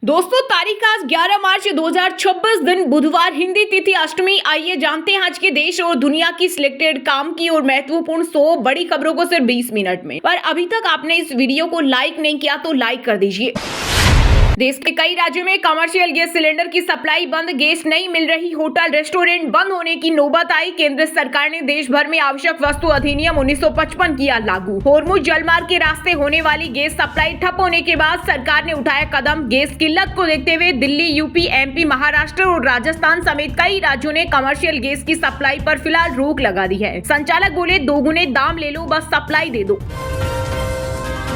दोस्तों, तारीख आज 11 मार्च 2026 दिन बुधवार, हिंदी तिथि अष्टमी। आइए जानते हैं आज के देश और दुनिया की सिलेक्टेड काम की और महत्वपूर्ण 100 बड़ी खबरों को सिर्फ 20 मिनट में। पर अभी तक आपने इस वीडियो को लाइक नहीं किया तो लाइक कर दीजिए। देश के कई राज्यों में कमर्शियल गैस सिलेंडर की सप्लाई बंद, गैस नहीं मिल रही, होटल रेस्टोरेंट बंद होने की नौबत आई। केंद्र सरकार ने देश भर में आवश्यक वस्तु अधिनियम 1955 किया लागू। होर्मुज जलमार्ग के रास्ते होने वाली गैस सप्लाई ठप होने के बाद सरकार ने उठाया कदम। गैस किल्लत को देखते हुए दिल्ली, यूपी, एमपी, महाराष्ट्र और राजस्थान समेत कई राज्यों ने कमर्शियल गैस की सप्लाई पर फिलहाल रोक लगा दी है। संचालक बोले, दोगुने दाम ले लो, बस सप्लाई दे दो।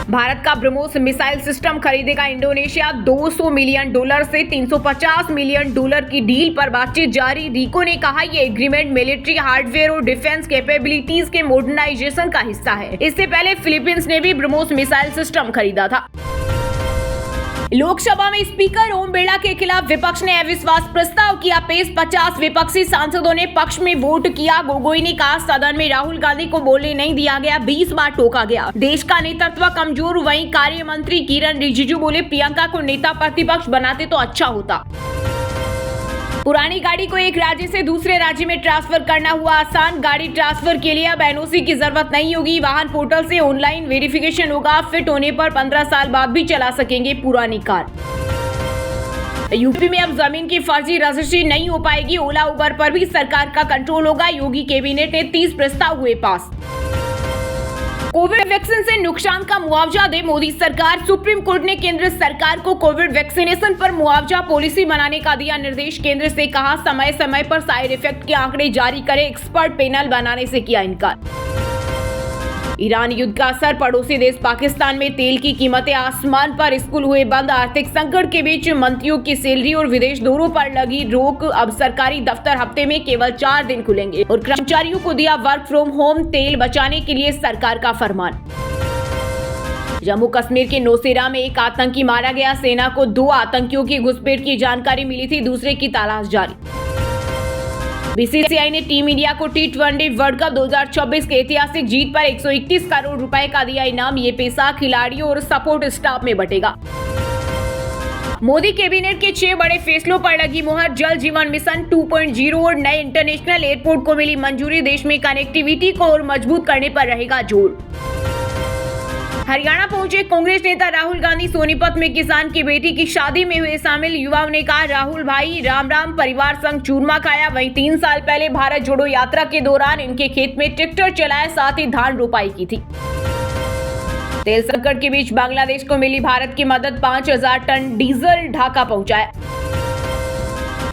भारत का ब्रह्मोस मिसाइल सिस्टम खरीदेगा इंडोनेशिया। $200 मिलियन से $350 मिलियन की डील पर बातचीत जारी। रिको ने कहा, ये एग्रीमेंट मिलिट्री हार्डवेयर और डिफेंस कैपेबिलिटीज के मॉडर्नाइजेशन का हिस्सा है। इससे पहले फिलीपींस ने भी ब्रह्मोस मिसाइल सिस्टम खरीदा था। लोकसभा में स्पीकर ओम बिरला के खिलाफ विपक्ष ने अविश्वास प्रस्ताव किया पेश। 50 विपक्षी सांसदों ने पक्ष में वोट किया। गोगोई ने कहा, सदन में राहुल गांधी को बोलने नहीं दिया गया, 20 बार टोका गया। देश का नेतृत्व कमजोर। वहीं कार्य मंत्री किरण रिजिजू बोले, प्रियंका को नेता प्रतिपक्ष बनाते तो अच्छा होता। पुरानी गाड़ी को एक राज्य से दूसरे राज्य में ट्रांसफर करना हुआ आसान। गाड़ी ट्रांसफर के लिए अब एनओसी की जरूरत नहीं होगी। वाहन पोर्टल से ऑनलाइन वेरिफिकेशन होगा। फिट होने पर 15 साल बाद भी चला सकेंगे पुरानी कार। यूपी में अब जमीन की फर्जी रजिस्ट्री नहीं हो पाएगी। ओला उबर पर भी सरकार का कंट्रोल होगा। योगी कैबिनेट ने 30 प्रस्ताव हुए पास। कोविड वैक्सीन से नुकसान का मुआवजा दे मोदी सरकार। सुप्रीम कोर्ट ने केंद्र सरकार को कोविड वैक्सीनेशन पर मुआवजा पॉलिसी बनाने का दिया निर्देश। केंद्र से कहा, समय समय पर साइड इफेक्ट के आंकड़े जारी करे। एक्सपर्ट पैनल बनाने से किया इनकार। ईरान युद्ध का असर, पड़ोसी देश पाकिस्तान में तेल की कीमतें आसमान पर, स्कूल हुए बंद। आर्थिक संकट के बीच मंत्रियों की सैलरी और विदेश दौरों पर लगी रोक। अब सरकारी दफ्तर हफ्ते में केवल 4 दिन खुलेंगे और कर्मचारियों को दिया वर्क फ्रॉम होम। तेल बचाने के लिए सरकार का फरमान। जम्मू कश्मीर के नौशेरा में एक आतंकी मारा गया। सेना को 2 आतंकियों की घुसपैठ की जानकारी मिली थी, दूसरे की तलाश जारी। बीसीसीआई ने टीम इंडिया को टी20 वर्ल्ड कप 2026 के ऐतिहासिक जीत पर 131 करोड़ रुपए का दिया इनाम। ये पैसा खिलाड़ियों और सपोर्ट स्टाफ में बटेगा। मोदी कैबिनेट के 6 बड़े फैसलों पर लगी मुहर। जल जीवन मिशन 2.0 और नए इंटरनेशनल एयरपोर्ट को मिली मंजूरी। देश में कनेक्टिविटी को और मजबूत करने पर रहेगा जोर। हरियाणा पहुंचे कांग्रेस नेता राहुल गांधी। सोनीपत में किसान की बेटी की शादी में हुए शामिल। युवाओं ने कहा, राहुल भाई राम राम। परिवार संग चूरमा खाया। वहीं 3 साल पहले भारत जोड़ो यात्रा के दौरान इनके खेत में ट्रैक्टर चलाया, साथ ही धान रोपाई की थी। तेल संकट के बीच बांग्लादेश को मिली भारत की मदद। 5000 टन डीजल ढाका पहुंचाया।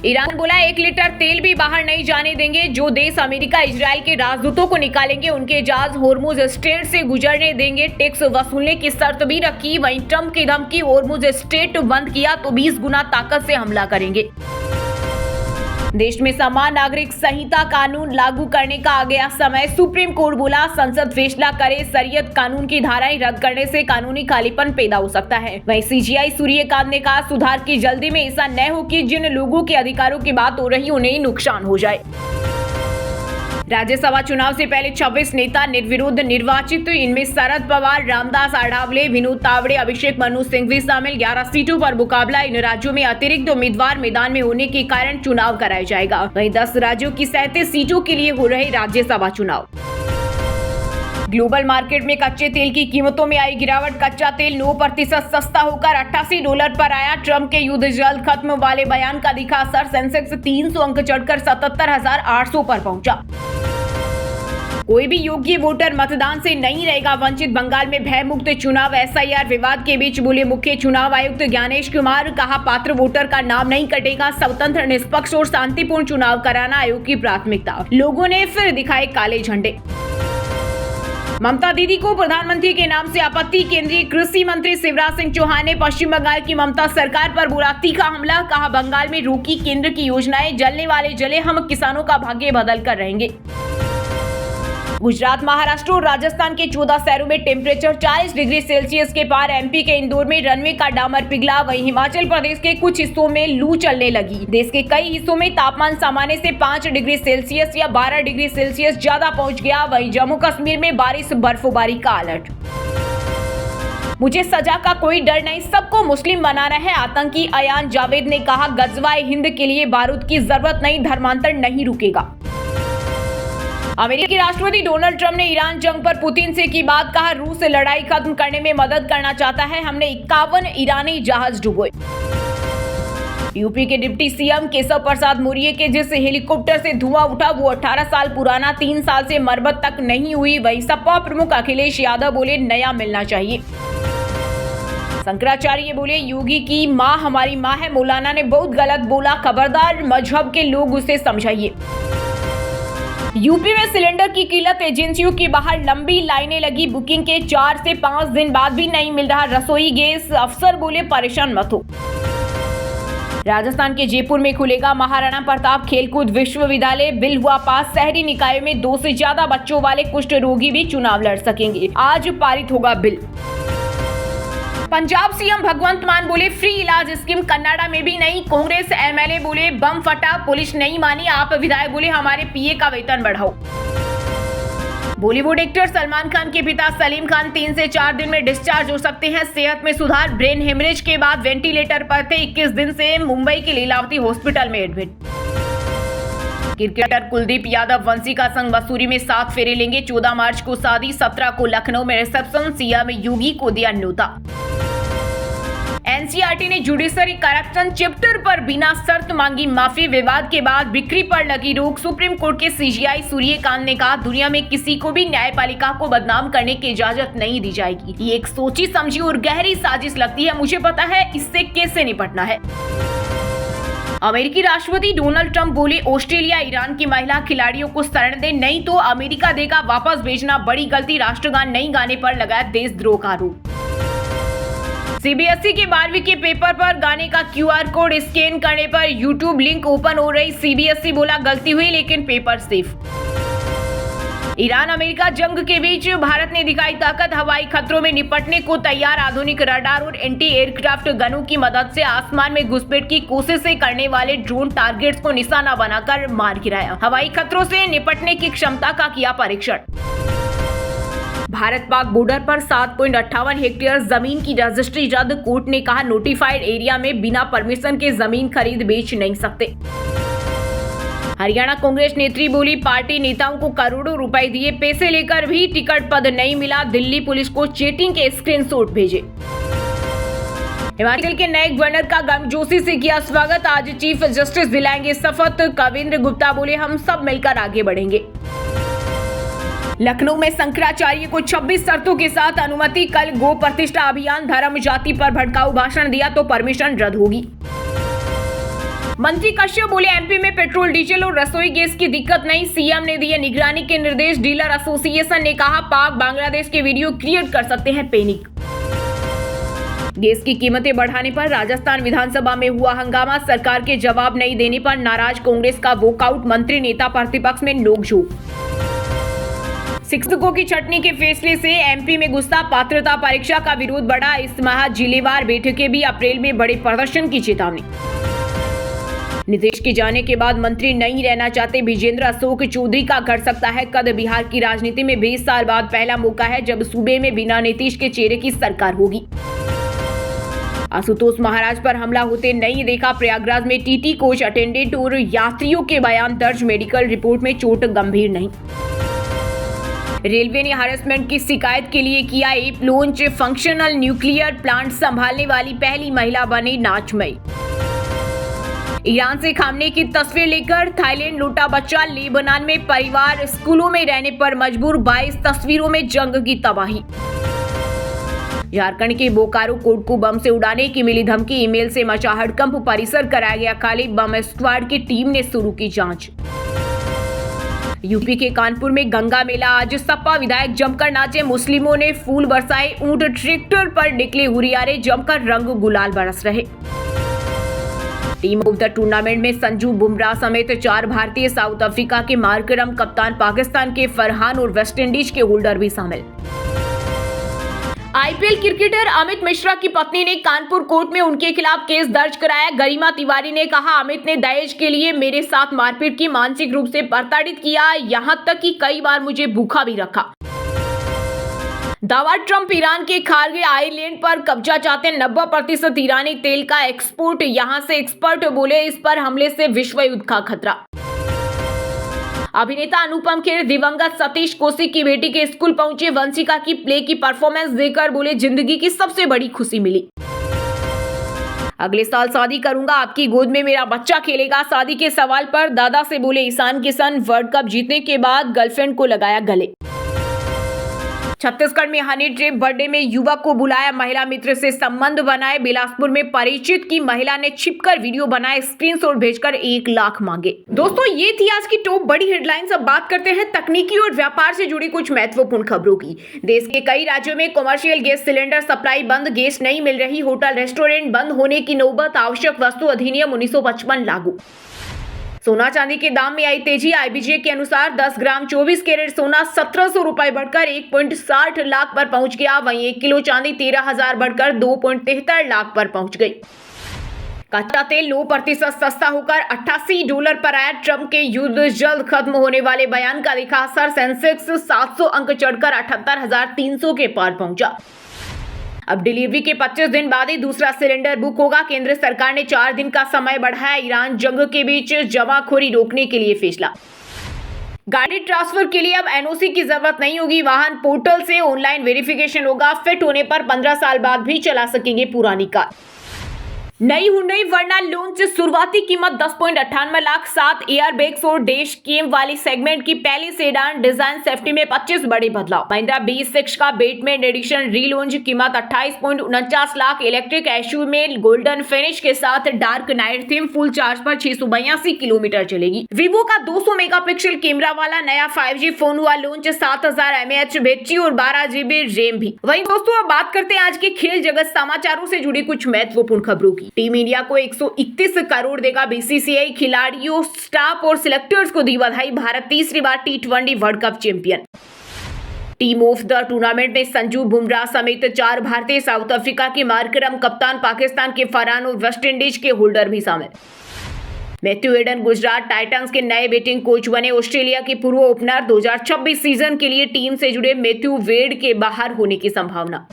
ईरान बोला, 1 लीटर तेल भी बाहर नहीं जाने देंगे। जो देश अमेरिका इजराइल के राजदूतों को निकालेंगे उनके जहाज होर्मुज स्ट्रेट से गुजरने देंगे। टैक्स वसूलने की शर्त भी रखी। वहीं ट्रंप की धमकी, होर्मुज स्ट्रेट बंद किया तो 20 गुना ताकत से हमला करेंगे। देश में समान नागरिक संहिता कानून लागू करने का आ गया समय। सुप्रीम कोर्ट बोला, संसद फैसला करे। शरीयत कानून की धाराएं रद्द करने से कानूनी खालीपन पैदा हो सकता है। वहीं सीजीआई सूर्यकांत ने कहा, सुधार की जल्दी में ऐसा न हो कि जिन लोगों के अधिकारों की बात हो रही उन्हें नुकसान हो जाए। राज्यसभा चुनाव से पहले 26 नेता निर्विरोध निर्वाचित। इनमें शरद पवार, रामदास आठवले, विनोद तावड़े, अभिषेक मनु सिंह भी शामिल। 11 सीटों पर मुकाबला। इन राज्यों में अतिरिक्त उम्मीदवार मैदान में होने के कारण चुनाव कराया जाएगा। वहीं 10 राज्यों की 37 सीटों के लिए हो रहे राज्यसभा चुनाव। ग्लोबल मार्केट में कच्चे तेल की कीमतों में आई गिरावट। कच्चा तेल 9% सस्ता होकर $88 पर आया। ट्रंप के युद्ध जल्द खत्म वाले बयान का दिखा असर। सेंसेक्स 300 अंक चढ़कर 77,800 पर पहुंचा। कोई भी योग्य वोटर मतदान से नहीं रहेगा वंचित। बंगाल में भय मुक्त चुनाव। एसआईआर विवाद के बीच बोले मुख्य चुनाव आयुक्त ज्ञानेश कुमार। कहा, पात्र वोटर का नाम नहीं कटेगा। स्वतंत्र, निष्पक्ष और शांतिपूर्ण चुनाव कराना आयोग की प्राथमिकता। लोगों ने फिर दिखाए काले झंडे। ममता दीदी को प्रधानमंत्री के नाम से आपत्ति। केंद्रीय कृषि मंत्री शिवराज सिंह चौहान ने पश्चिम बंगाल की ममता सरकार पर बोला तीखा हमला। कहा, बंगाल में रोकी केंद्र की योजनाएं। जलने वाले जले, हम किसानों का भाग्य बदल कर रहेंगे। गुजरात, महाराष्ट्र और राजस्थान के 14 शहरों में टेम्परेचर 40 डिग्री सेल्सियस के पार। एमपी के इंदौर में रनवे का डामर पिघला। वहीं हिमाचल प्रदेश के कुछ हिस्सों में लू चलने लगी। देश के कई हिस्सों में तापमान सामान्य से 5 डिग्री सेल्सियस या 12 डिग्री सेल्सियस ज्यादा पहुंच गया। वहीं जम्मू कश्मीर में बारिश बर्फबारी का अलर्ट। मुझे सजा का कोई डर नहीं, सबको मुस्लिम बनाना है। आतंकी अयान जावेद ने कहा, गजवाए हिंद के लिए बारूद की जरूरत नहीं, धर्मांतर नहीं रुकेगा। अमेरिकी राष्ट्रपति डोनाल्ड ट्रंप ने ईरान जंग पर पुतिन से की बात, कहा रूस से लड़ाई खत्म करने में मदद करना चाहता है, हमने 51 ईरानी जहाज डुबोए। यूपी के डिप्टी सीएम केशव प्रसाद मौर्य के जिस हेलीकॉप्टर से धुआं उठा वो 18 साल पुराना, 3 साल से मरम्मत तक नहीं हुई। वहीं सपा प्रमुख अखिलेश यादव बोले, नया मिलना चाहिए। शंकराचार्य बोले, योगी की मां हमारी मां है। मौलाना ने बहुत गलत बोला, खबरदार, मजहब के लोग उसे समझाइए। यूपी में सिलेंडर की किल्लत, एजेंसियों के बाहर लंबी लाइनें लगी, बुकिंग के 4 से 5 दिन बाद भी नहीं मिल रहा रसोई गैस। अफसर बोले, परेशान मत हो। राजस्थान के जयपुर में खुलेगा महाराणा प्रताप खेलकूद विश्वविद्यालय, बिल हुआ पास। शहरी निकायों में 2 से ज्यादा बच्चों वाले कुष्ठ रोगी भी चुनाव लड़ सकेंगे, आज पारित होगा बिल। पंजाब सीएम भगवंत मान बोले, फ्री इलाज स्कीम कन्नाडा में भी नहीं। कांग्रेस एमएलए बोले, बम फटा, पुलिस नहीं मानी। आप विधायक बोले, हमारे पीए का वेतन बढ़ाओ। बॉलीवुड एक्टर सलमान खान के पिता सलीम खान 3 से 4 दिन में डिस्चार्ज हो सकते हैं, सेहत में सुधार। ब्रेन हेमरेज के बाद वेंटिलेटर पर थे, 21 दिन से मुंबई के लीलावती हॉस्पिटल में एडमिट। क्रिकेटर कुलदीप यादव वंशिका संग मसूरी में 7 फेरे लेंगे। 14 मार्च को शादी, 17 को लखनऊ में रिसेप्शन। सीएम योगी को दिया न्योता। एनसीईआरटी ने जुडिशरी करप्शन चैप्टर पर बिना शर्त मांगी माफी। विवाद के बाद बिक्री पर लगी रोक। सुप्रीम कोर्ट के सीजेआई सूर्यकांत ने कहा, दुनिया में किसी को भी न्यायपालिका को बदनाम करने की इजाजत नहीं दी जाएगी। ये एक सोची समझी और गहरी साजिश लगती है, मुझे पता है इससे कैसे निपटना है। अमेरिकी राष्ट्रपति डोनाल्ड ट्रंप बोले, ऑस्ट्रेलिया ईरान की महिला खिलाड़ियों को शरण दे, नहीं तो अमेरिका देगा वापस भेजना, बड़ी गलती। राष्ट्रगान नहीं गाने पर लगाया देशद्रोह का आरोप। सीबीएसई के 12वीं के पेपर पर गाने का क्यूआर कोड स्कैन करने पर यूट्यूब लिंक ओपन हो रही। सीबीएसई बोला, गलती हुई लेकिन पेपर सेफ। ईरान अमेरिका जंग के बीच भारत ने दिखाई ताकत, हवाई खतरों में निपटने को तैयार। आधुनिक रडार और एंटी एयरक्राफ्ट गनों की मदद से आसमान में घुसपैठ की कोशिशें करने वाले ड्रोन टारगेट्स को निशाना बनाकर मार गिराया। हवाई खतरों से निपटने की क्षमता का किया परीक्षण। भारत पाक बॉर्डर पर 7.58 हेक्टेयर जमीन की रजिस्ट्री रद्द। कोर्ट ने कहा, नोटिफाइड एरिया में बिना परमिशन के जमीन खरीद बेच नहीं सकते। हरियाणा कांग्रेस नेत्री बोली, पार्टी नेताओं को करोड़ों रुपए दिए, पैसे लेकर भी टिकट पद नहीं मिला। दिल्ली पुलिस को चीटिंग के स्क्रीनशॉट भेजे। हिमाचल के नए गवर्नर का गर्मजोशी से किया स्वागत। आज चीफ जस्टिस दिलाएंगे शपथ। कविंद्र गुप्ता बोले, हम सब मिलकर आगे बढ़ेंगे। लखनऊ में शंकराचार्य को 26 शर्तों के साथ अनुमति। कल गो प्रतिष्ठा अभियान, धर्म जाति पर भड़काऊ भाषण दिया तो परमिशन रद्द होगी। मंत्री कश्यप बोले, एमपी में पेट्रोल डीजल और रसोई गैस की दिक्कत नहीं। सीएम ने दिए निगरानी के निर्देश। डीलर एसोसिएशन ने कहा, पाक बांग्लादेश के वीडियो क्रिएट कर सकते हैं पैनिक। गैस की कीमतें बढ़ाने पर राजस्थान विधानसभा में हुआ हंगामा। सरकार के जवाब नहीं देने पर नाराज कांग्रेस का वॉकआउट। मंत्री नेता प्रतिपक्ष में नोकझोंक। शिक्षकों की छटनी के फैसले से एमपी में गुस्सा। पात्रता परीक्षा का विरोध बढ़ा। इस माह जिलेवार बैठकें भी, अप्रैल में बड़े प्रदर्शन की चेतावनी। नीतीश के जाने के बाद मंत्री नहीं रहना चाहते विजेंद्र। अशोक चौधरी का घट सकता है कद। बिहार की राजनीति में 20 साल बाद पहला मौका है जब सूबे में बिना नीतीश के चेहरे की सरकार होगी। आशुतोष महाराज पर हमला होते नहीं देखा। प्रयागराज में टीटी कोच अटेंडेंट और यात्रियों के बयान दर्ज। मेडिकल रिपोर्ट में चोट गंभीर नहीं। रेलवे ने हरासमेंट की शिकायत के लिए किया app launch. Functional nuclear plant संभालने वाली पहली महिला बनी नाचमई। ईरान से खामने की तस्वीर लेकर थाईलैंड लौटा बच्चा। लेबनान में परिवार स्कूलों में रहने पर मजबूर। 22 तस्वीरों में जंग की तबाही। झारखंड के बोकारो कोर्ट को बम से उड़ाने की मिली धमकी। ईमेल से मचा हड़कंप। परिसर कराया गया खाली। बम स्क्वाड की टीम ने शुरू की जांच। यूपी के कानपुर में गंगा मेला। आज सपा विधायक जमकर नाचे। मुस्लिमों ने फूल बरसाए। ऊंट ट्रैक्टर पर निकले हुरियारे। जमकर रंग गुलाल बरस रहे। टीम ऑफ द टूर्नामेंट में संजू बुमराह समेत 4 भारतीय, साउथ अफ्रीका के मार्करम कप्तान, पाकिस्तान के फरहान और वेस्टइंडीज के होल्डर भी शामिल। आईपीएल क्रिकेटर अमित मिश्रा की पत्नी ने कानपुर कोर्ट में उनके खिलाफ केस दर्ज कराया। गरिमा तिवारी ने कहा, अमित ने दहेज के लिए मेरे साथ मारपीट की, मानसिक रूप से प्रताड़ित किया, यहां तक कि कई बार मुझे भूखा भी रखा। दावा ट्रंप ईरान के खारगे आइलैंड पर कब्जा चाहते हैं। 90% ईरानी तेल का एक्सपोर्ट यहां से। एक्सपर्ट बोले इस पर हमले से विश्व युद्ध का खतरा। अभिनेता अनुपम खेर दिवंगत सतीश कौशिक की बेटी के स्कूल पहुंचे। वंशिका की प्ले की परफॉर्मेंस देखकर बोले जिंदगी की सबसे बड़ी खुशी मिली। अगले साल शादी करूंगा, आपकी गोद में मेरा बच्चा खेलेगा। शादी के सवाल पर दादा से बोले ईशान किशन। वर्ल्ड कप जीतने के बाद गर्लफ्रेंड को लगाया गले। छत्तीसगढ़ में हनी ट्रैप बर्थडे में युवक को बुलाया, महिला मित्र से संबंध बनाए। बिलासपुर में परिचित की महिला ने छिपकर वीडियो बनाए, स्क्रीनशॉट भेजकर 1 लाख मांगे। दोस्तों ये थी आज की टॉप बड़ी हेडलाइंस। अब बात करते हैं तकनीकी और व्यापार से जुड़ी कुछ महत्वपूर्ण खबरों की। देश के कई राज्यों में कमर्शियल गैस सिलेंडर सप्लाई बंद, गैस नहीं मिल रही, होटल रेस्टोरेंट बंद होने की नौबत। आवश्यक वस्तु अधिनियम 1955 लागू। सोना चांदी के दाम में आई तेजी। आईबीजे के अनुसार 10 ग्राम 24 कैरेट सोना 1700 रुपए बढ़कर 1.60 लाख पर पहुंच गया। वहीं 1 किलो चांदी 13,000 बढ़कर 2.73 लाख पर पहुंच गई। कच्चा तेल 9% सस्ता होकर $88 पर आया। ट्रंप के युद्ध जल्द खत्म होने वाले बयान का दिखा असर। सेंसेक्स 700 अंक चढ़कर 78,300 के पार पहुंचा। अब डिलीवरी के 25 दिन बाद ही दूसरा सिलेंडर बुक होगा। केंद्र सरकार ने 4 दिन का समय बढ़ाया। ईरान जंग के बीच जमाखोरी रोकने के लिए फैसला। गाड़ी ट्रांसफर के लिए अब एनओसी की जरूरत नहीं होगी। वाहन पोर्टल से ऑनलाइन वेरिफिकेशन होगा। फिट होने पर 15 साल बाद भी चला सकेंगे पुरानी कार। नई हुंडई वर्ना लॉन्च। शुरुआती कीमत 10.98 लाख। 7 एयरबैग्स और डैश कैम वाली सेगमेंट की पहली सेडान। डिजाइन सेफ्टी में 25 बड़े बदलाव। महिंद्रा B6 का बेटमैन एडिशन रीलॉन्च, कीमत 28.49 लाख। इलेक्ट्रिक एसयूवी में गोल्डन फिनिश के साथ dark night theme. Full charge पर 682 किलोमीटर चलेगी। वीवो का 200 मेगापिक्सल कैमरा वाला नया 5G फोन हुआ लॉन्च। 7000 mAh बैटरी और 12 GB रैम भी। वहीं दोस्तों अब बात करते हैं आज के खेल जगत समाचारों से जुड़ी कुछ महत्वपूर्ण खबरों की। टीम इंडिया को 131 करोड़ देगा बीसीसीआई। खिलाड़ियों, स्टाफ और सिलेक्टर्स को दी बधाई। भारत तीसरी बार T20 world cup champion. Team of the tournament में संजू बुमराह समेत 4 भारतीय, साउथ अफ्रीका के मार्करम कप्तान, पाकिस्तान के फरहान और वेस्ट इंडीज के होल्डर भी शामिल। मैथ्यू हेडन गुजरात टाइटंस के नए बैटिंग कोच बने। ऑस्ट्रेलिया के पूर्व ओपनर। 2026 सीजन के लिए टीम से जुड़े मैथ्यू वेड के बाहर होने की संभावना।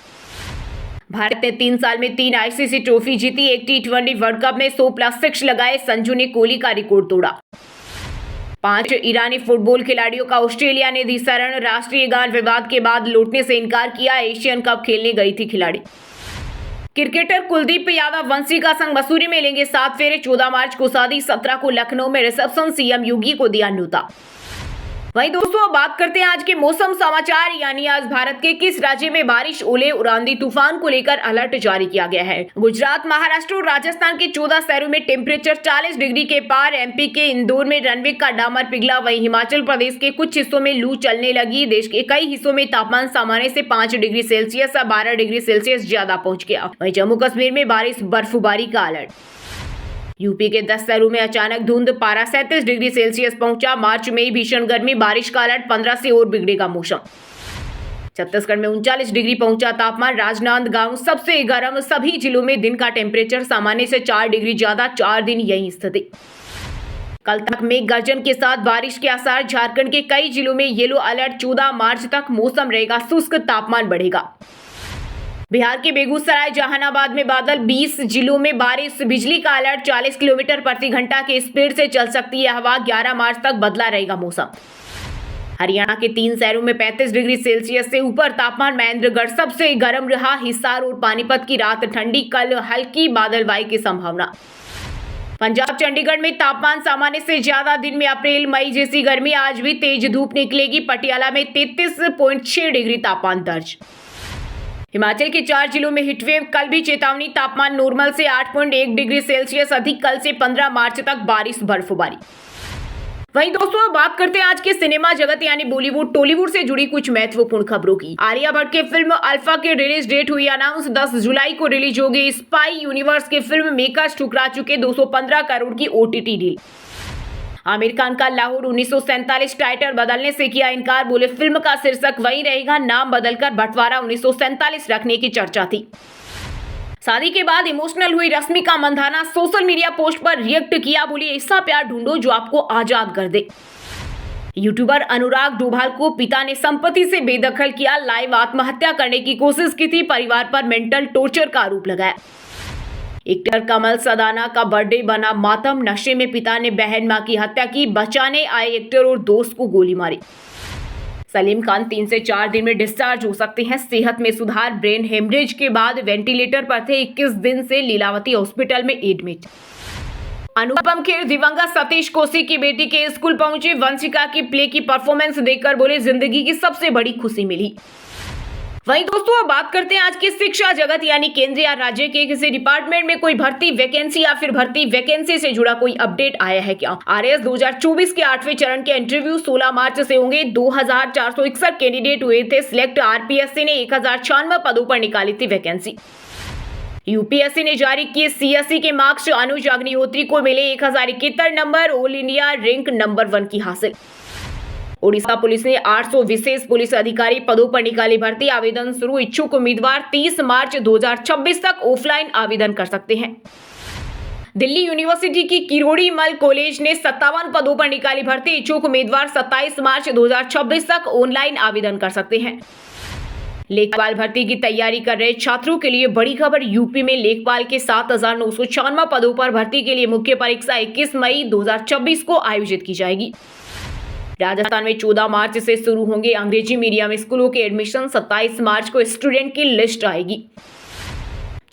भारत ने 3 साल में 3 आईसीसी ट्रॉफी जीती। एक T20 वर्ल्ड कप में 100+6 लगाए। संजू ने कोहली का रिकॉर्ड तोड़ा। 5 ईरानी फुटबॉल खिलाड़ियों का ऑस्ट्रेलिया ने दी शरण। राष्ट्रीय गान विवाद के बाद लौटने से इनकार किया। एशियन कप खेलने गई थी खिलाड़ी। क्रिकेटर कुलदीप यादव वंशिका संग मसूरी में लेंगे 7 फेरे। 14 मार्च को शादी, 17 को लखनऊ में रिसेप्शन। सीएम योगी को दिया न्योता। वहीं दोस्तों अब बात करते हैं आज के मौसम समाचार, यानी आज भारत के किस राज्य में बारिश, ओले और आंधी तूफान को लेकर अलर्ट जारी किया गया है। गुजरात, महाराष्ट्र और राजस्थान के 14 शहरों में टेम्परेचर 40 डिग्री के पार। एमपी के इंदौर में रनवे का डामर पिघला। वहीं हिमाचल प्रदेश के कुछ हिस्सों में लू चलने लगी। देश के कई हिस्सों में तापमान सामान्य से 5 डिग्री सेल्सियस या 12 डिग्री सेल्सियस ज्यादा पहुंच गया। वहीं जम्मू कश्मीर में बारिश, बर्फबारी का अलर्ट। यूपी के 10 शहरों में अचानक धुंध, पारा 37 डिग्री सेल्सियस पहुंचा। मार्च में भीषण गर्मी, बारिश का अलर्ट। 15 से और बिगड़ेगा मौसम। छत्तीसगढ़ में 39 डिग्री पहुंचा तापमान। राजनांदगांव सबसे गर्म। सभी जिलों में दिन का टेम्परेचर सामान्य से 4 डिग्री ज्यादा। 4 दिन यही स्थिति। कल तक मेघ गर्जन के साथ बारिश के आसार। झारखंड के कई जिलों में येलो अलर्ट। 14 मार्च तक मौसम रहेगा शुष्क, तापमान बढ़ेगा। बिहार के बेगूसराय, जहानाबाद में बादल। 20 जिलों में बारिश, बिजली का अलर्ट। 40 किलोमीटर प्रति घंटा की स्पीड से चल सकती है हवा। 11 मार्च तक बदला रहेगा मौसम। हरियाणा के 3 शहरों में 35 डिग्री सेल्सियस से ऊपर तापमान। महेंद्रगढ़ सबसे गर्म रहा। हिसार और पानीपत की रात ठंडी। कल हल्की बादलबाई की संभावना। पंजाब, चंडीगढ़ में तापमान सामान्य से ज्यादा। दिन में अप्रैल मई जैसी गर्मी। आज भी तेज धूप निकलेगी। पटियाला में 33.6 डिग्री तापमान दर्ज। हिमाचल के 4 जिलों में हीटवेव। कल भी चेतावनी। तापमान नॉर्मल से 8.1 डिग्री सेल्सियस अधिक। कल से 15 मार्च तक बारिश, बर्फबारी। वहीं दोस्तों बात करते हैं आज के सिनेमा जगत यानी बॉलीवुड टॉलीवुड से जुड़ी कुछ महत्वपूर्ण खबरों की। आलिया भट्ट की फिल्म अल्फा की रिलीज डेट हुई अनाउंस। 10 जुलाई को रिलीज होगी। स्पाई यूनिवर्स की फिल्म मेकर्स ठुकरा चुके 215 करोड़ की ओटीटी डील। आमिर खान का लाहौर 1947 टाइटल बदलने से किया इनकार। बोले फिल्म का शीर्षक वही रहेगा, नाम बदलकर बंटवारा 1947 रखने की चर्चा थी। शादी के बाद इमोशनल हुई Rashmika Mandanna. Social media post पर रिएक्ट किया। बोली ऐसा प्यार ढूंढो जो आपको आजाद कर दे। यूट्यूबर अनुराग डोभाल को पिता ने संपत्ति से बेदखल किया, लाइव आत्महत्या करने की कोशिश की थी, परिवार पर मेंटल टॉर्चर का आरोप लगाया। एक्टर कमल सदाना का बर्थडे बना मातम, नशे में पिता ने बहन मां की हत्या की, बचाने आए एक्टर और दोस्त को गोली मारी। सलीम खान 3 से 4 दिन में डिस्चार्ज हो सकते हैं, सेहत में सुधार, ब्रेन हेमरेज के बाद वेंटिलेटर पर थे, 21 दिन से लीलावती हॉस्पिटल में एडमिट। अनुपम खेर दिवंगत सतीश कोसी की बेटी के स्कूल पहुंचे, वंशिका की प्ले की परफॉर्मेंस देखकर बोले जिंदगी की सबसे बड़ी खुशी मिली। वहीं दोस्तों अब बात करते हैं आज की शिक्षा जगत यानी केंद्र या राज्य के किसी डिपार्टमेंट में कोई भर्ती वैकेंसी या फिर भर्ती वैकेंसी से जुड़ा कोई अपडेट आया है क्या। आरएएस 2024 के 8वें चरण के इंटरव्यू 16 मार्च से होंगे। 2461 कैंडिडेट हुए थे सिलेक्ट। आरपीएससी ने 1096 पदों पर निकाली थी वैकेंसी। यूपीएससी ने जारी किए सीएससी के मार्क्स, अनुज अग्निहोत्री को मिले 1071 number, all India rank number 1 की हासिल। ओडिशा पुलिस ने 800 विशेष पुलिस अधिकारी पदों पर निकाली भर्ती, आवेदन शुरू, इच्छुक उम्मीदवार 30 मार्च 2026 तक ऑफलाइन आवेदन कर सकते हैं। दिल्ली यूनिवर्सिटी की किरोड़ी मल कॉलेज ने 57 पदों पर निकाली भर्ती, इच्छुक उम्मीदवार 27 मार्च 2026 तक ऑनलाइन आवेदन कर सकते हैं। लेखपाल भर्ती की तैयारी कर रहे छात्रों के लिए बड़ी खबर, यूपी में लेखपाल के 7996 पदों पर भर्ती के लिए मुख्य परीक्षा 21 मई 2026 को आयोजित की जाएगी। राजस्थान में 14 मार्च से शुरू होंगे अंग्रेजी मीडियम स्कूलों के एडमिशन, 27 मार्च को स्टूडेंट की लिस्ट आएगी।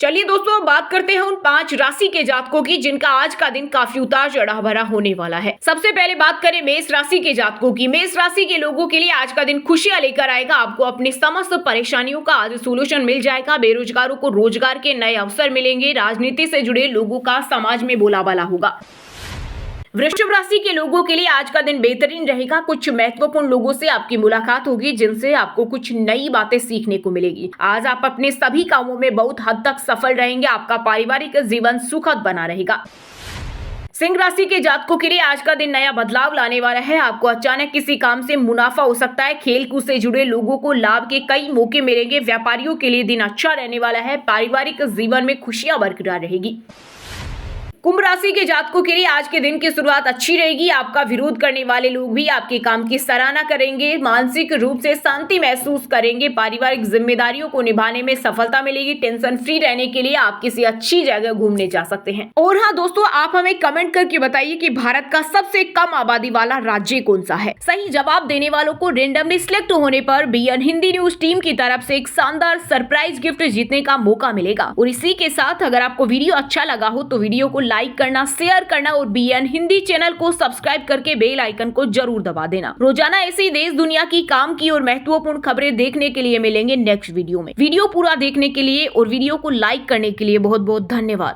चलिए दोस्तों बात करते हैं उन 5 राशि के जातकों की जिनका आज का दिन काफी उतार चढ़ाव भरा होने वाला है। सबसे पहले बात करें मेष राशि के जातकों की। मेष राशि के लोगों के लिए आज का दिन खुशियां लेकर आएगा। आपको अपनी समस्त परेशानियों का आज सोल्यूशन मिल जाएगा। बेरोजगारों को रोजगार के नए अवसर मिलेंगे। राजनीति से जुड़े लोगों का समाज में बोलाबाला होगा। वृषभ राशि के लोगों के लिए आज का दिन बेहतरीन रहेगा। कुछ महत्वपूर्ण लोगों से आपकी मुलाकात होगी जिनसे आपको कुछ नई बातें सीखने को मिलेगी। आज आप अपने सभी कामों में बहुत हद तक सफल रहेंगे। आपका पारिवारिक जीवन सुखद बना रहेगा। सिंह राशि के जातकों के लिए आज का दिन नया बदलाव लाने वाला है। आपको अचानक किसी काम से मुनाफा हो सकता है। खेलकूद से जुड़े लोगों को लाभ के कई मौके मिलेंगे। व्यापारियों के लिए दिन अच्छा रहने वाला है। पारिवारिक जीवन में खुशियां बरकरार रहेगी। कुंभ राशि के जातकों के लिए आज के दिन की शुरुआत अच्छी रहेगी। आपका विरोध करने वाले लोग भी आपके काम की सराहना करेंगे। मानसिक रूप से शांति महसूस करेंगे। पारिवारिक जिम्मेदारियों को निभाने में सफलता मिलेगी। टेंशन फ्री रहने के लिए आप किसी अच्छी जगह घूमने जा सकते हैं। और हाँ दोस्तों, आप हमें कमेंट करके बताइए कि भारत का सबसे कम आबादी वाला राज्य कौन सा है। सही जवाब देने वालों को रेंडमली सिलेक्ट होने पर बीएन हिंदी न्यूज टीम की तरफ से एक शानदार सरप्राइज गिफ्ट जीतने का मौका मिलेगा। और इसी के साथ अगर आपको वीडियो अच्छा लगा हो तो वीडियो को लाइक करना, शेयर करना और बीएन हिंदी चैनल को सब्सक्राइब करके बेल आइकन को जरूर दबा देना। रोजाना ऐसी देश दुनिया की काम की और महत्वपूर्ण खबरें देखने के लिए मिलेंगे नेक्स्ट वीडियो में। वीडियो पूरा देखने के लिए और वीडियो को लाइक करने के लिए बहुत बहुत धन्यवाद।